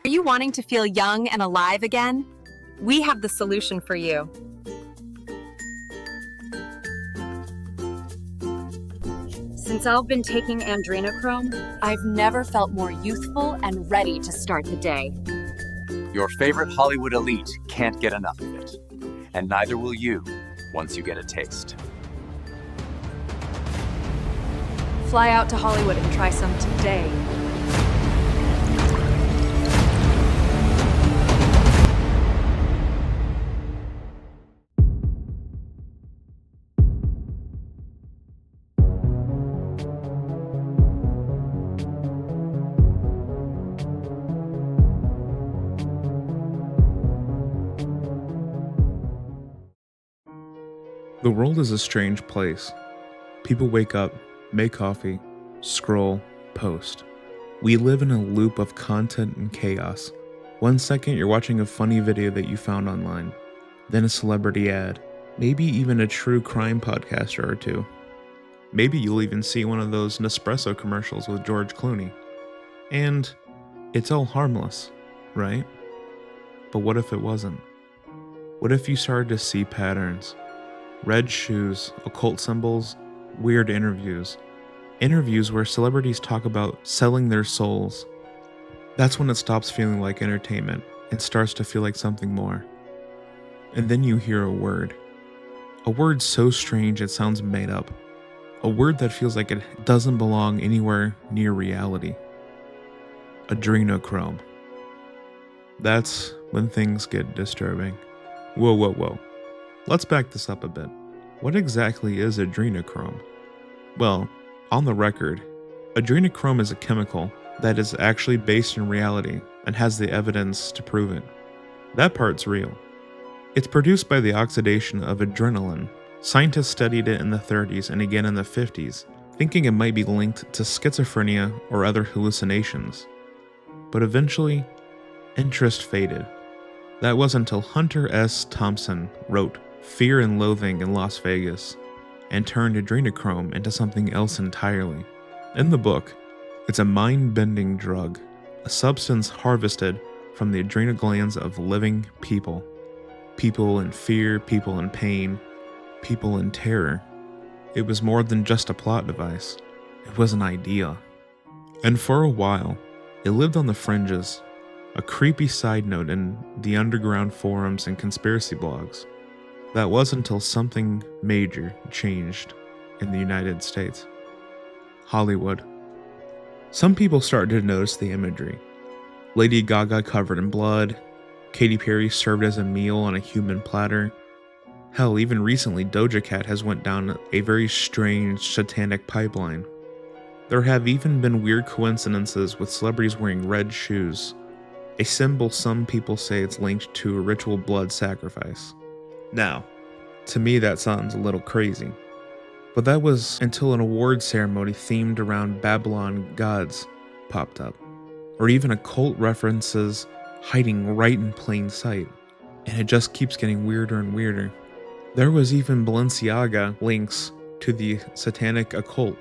Are you wanting to feel young and alive again? We have the solution for you. Since I've been taking Adrenochrome, I've never felt more youthful and ready to start the day. Your favorite Hollywood elite can't get enough of it, and neither will you once you get a taste. Fly out to Hollywood and try some today. The world is a strange place. People wake up, make coffee, scroll, post. We live in a loop of content and chaos. 1 second you're watching a funny video that you found online, then a celebrity ad, maybe even a true crime podcaster or two. Maybe you'll even see one of those Nespresso commercials with George Clooney. And it's all harmless, right? But what if it wasn't? What if you started to see patterns? Red shoes, occult symbols, weird interviews. Interviews where celebrities talk about selling their souls. That's when it stops feeling like entertainment and starts to feel like something more. And then you hear a word. A word so strange it sounds made up. A word that feels like it doesn't belong anywhere near reality. Adrenochrome. That's when things get disturbing. Whoa. Let's back this up a bit. What exactly is adrenochrome? Well, on the record, adrenochrome is a chemical that is actually based in reality and has the evidence to prove it. That part's real. It's produced by the oxidation of adrenaline. Scientists studied it in the 30s and again in the 50s, thinking it might be linked to schizophrenia or other hallucinations. But eventually, interest faded. That was until Hunter S. Thompson wrote Fear and Loathing in Las Vegas and turned adrenochrome into something else entirely. In the book, it's a mind-bending drug, a substance harvested from the adrenal glands of living people. People in fear, people in pain, people in terror. It was more than just a plot device. It was an idea. And for a while, it lived on the fringes, a creepy side note in the underground forums and conspiracy blogs. That was until something major changed in the United States. Hollywood. Some people started to notice the imagery. Lady Gaga covered in blood, Katy Perry served as a meal on a human platter. Hell, even recently Doja Cat has went down a very strange satanic pipeline. There have even been weird coincidences with celebrities wearing red shoes, a symbol some people say it's linked to a ritual blood sacrifice. Now, to me that sounds a little crazy, but that was until an award ceremony themed around Babylon gods popped up, or even occult references hiding right in plain sight, and it just keeps getting weirder and weirder. There was even Balenciaga links to the satanic occult,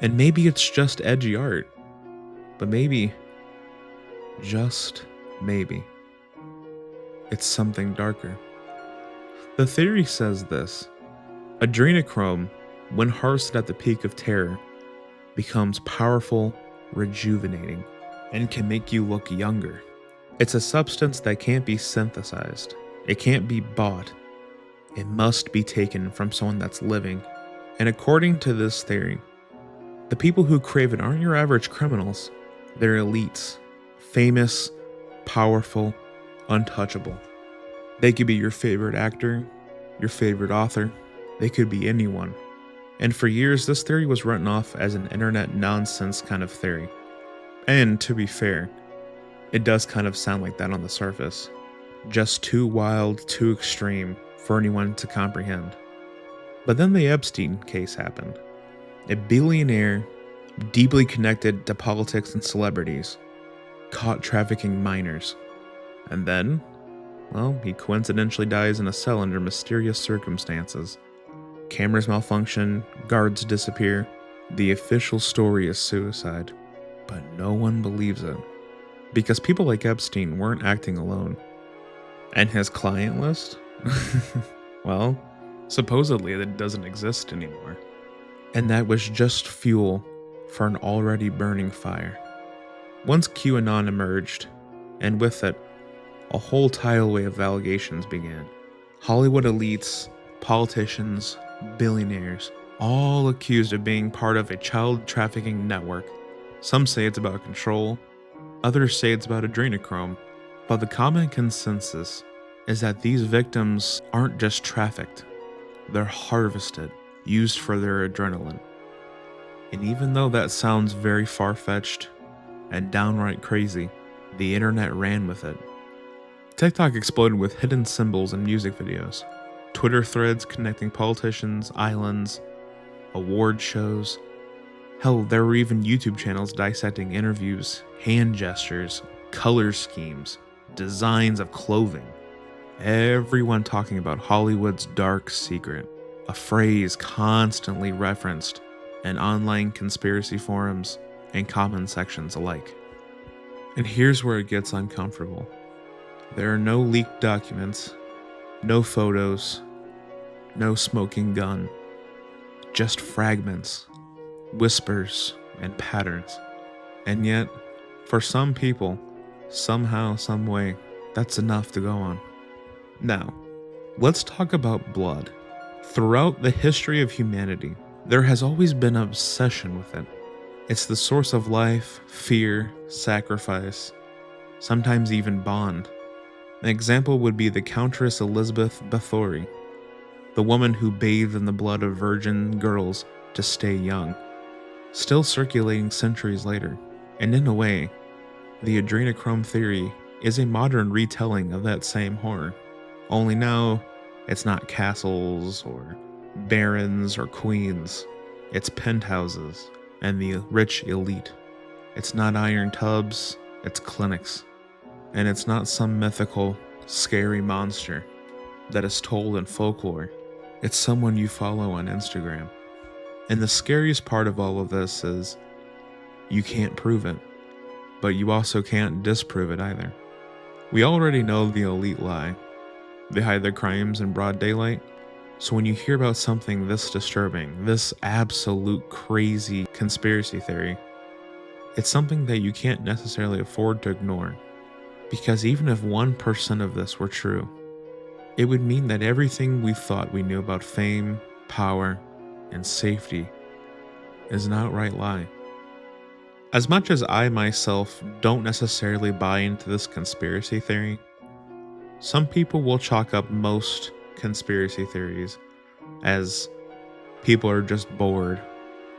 and maybe it's just edgy art, but maybe, just maybe, it's something darker. The theory says this: adrenochrome, when harvested at the peak of terror, becomes powerful, rejuvenating, and can make you look younger. It's a substance that can't be synthesized. It can't be bought. It must be taken from someone that's living. And according to this theory, the people who crave it aren't your average criminals. They're elites, famous, powerful, untouchable. They could be your favorite actor, your favorite author. They could be anyone. And for years, this theory was written off as an internet nonsense kind of theory. And to be fair, it does kind of sound like that on the surface. Just too wild, too extreme for anyone to comprehend. But then the Epstein case happened. A billionaire, deeply connected to politics and celebrities, caught trafficking minors. And then, well, he coincidentally dies in a cell under mysterious circumstances. Cameras malfunction, guards disappear. The official story is suicide, but no one believes it. because people like Epstein weren't acting alone. And his client list? Well, supposedly it doesn't exist anymore. And that was just fuel for an already burning fire. Once QAnon emerged, and with it, a whole tidal wave of allegations began. Hollywood elites, politicians, billionaires, all accused of being part of a child trafficking network. Some say it's about control, others say it's about adrenochrome, but the common consensus is that these victims aren't just trafficked, they're harvested, used for their adrenaline. And even though that sounds very far-fetched and downright crazy, the internet ran with it. TikTok exploded with hidden symbols and music videos, Twitter threads connecting politicians, islands, award shows. Hell, there were even YouTube channels dissecting interviews, hand gestures, color schemes, designs of clothing. Everyone talking about Hollywood's dark secret, a phrase constantly referenced in online conspiracy forums and comment sections alike. And here's where it gets uncomfortable. There are no leaked documents, no photos, no smoking gun, just fragments, whispers, and patterns. And yet, for some people, somehow, some way, that's enough to go on. Now, let's talk about blood. Throughout the history of humanity, there has always been an obsession with it. It's the source of life, fear, sacrifice, sometimes even bond. An example would be the Countess Elizabeth Bathory, the woman who bathed in the blood of virgin girls to stay young, still circulating centuries later. And in a way, the adrenochrome theory is a modern retelling of that same horror. Only now, it's not castles or barons or queens. It's penthouses and the rich elite. It's not iron tubs, it's clinics. And it's not some mythical, scary monster that is told in folklore. It's someone you follow on Instagram. And the scariest part of all of this is you can't prove it, but you also can't disprove it either. We already know the elite lie. They hide their crimes in broad daylight. So when you hear about something this disturbing, this absolute crazy conspiracy theory, it's something that you can't necessarily afford to ignore. Because even if 1% of this were true, it would mean that everything we thought we knew about fame, power, and safety is an outright lie. As much as I myself don't necessarily buy into this conspiracy theory, some people will chalk up most conspiracy theories as people are just bored,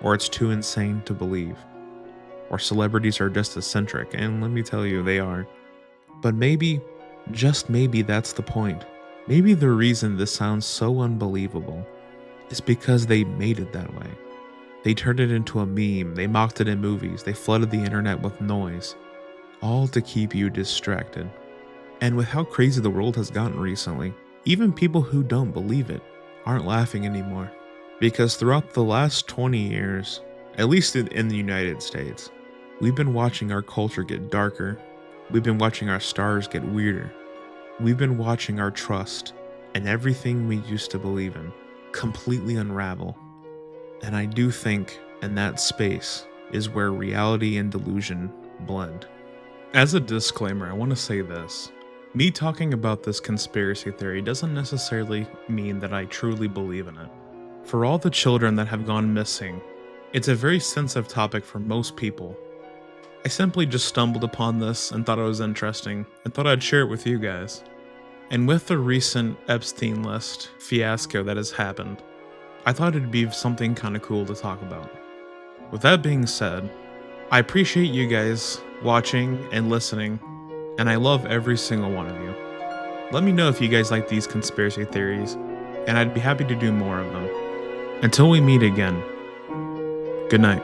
or it's too insane to believe, or celebrities are just eccentric, and let me tell you, they are. But maybe, just maybe that's the point. Maybe the reason this sounds so unbelievable is because they made it that way. They turned it into a meme, they mocked it in movies, they flooded the internet with noise, all to keep you distracted. And with how crazy the world has gotten recently, even people who don't believe it aren't laughing anymore. Because throughout the last 20 years, at least in the United States, we've been watching our culture get darker. We've been watching our stars get weirder. We've been watching our trust and everything we used to believe in completely unravel. And I do think in that space is where reality and delusion blend. As a disclaimer, I want to say this. Me talking about this conspiracy theory doesn't necessarily mean that I truly believe in it. For all the children that have gone missing, it's a very sensitive topic for most people. I simply just stumbled upon this and thought it was interesting and thought I'd share it with you guys. And with the recent Epstein list fiasco that has happened, I thought it'd be something kind of cool to talk about. With that being said, I appreciate you guys watching and listening, and I love every single one of you. Let me know if you guys like these conspiracy theories, and I'd be happy to do more of them. Until we meet again, good night.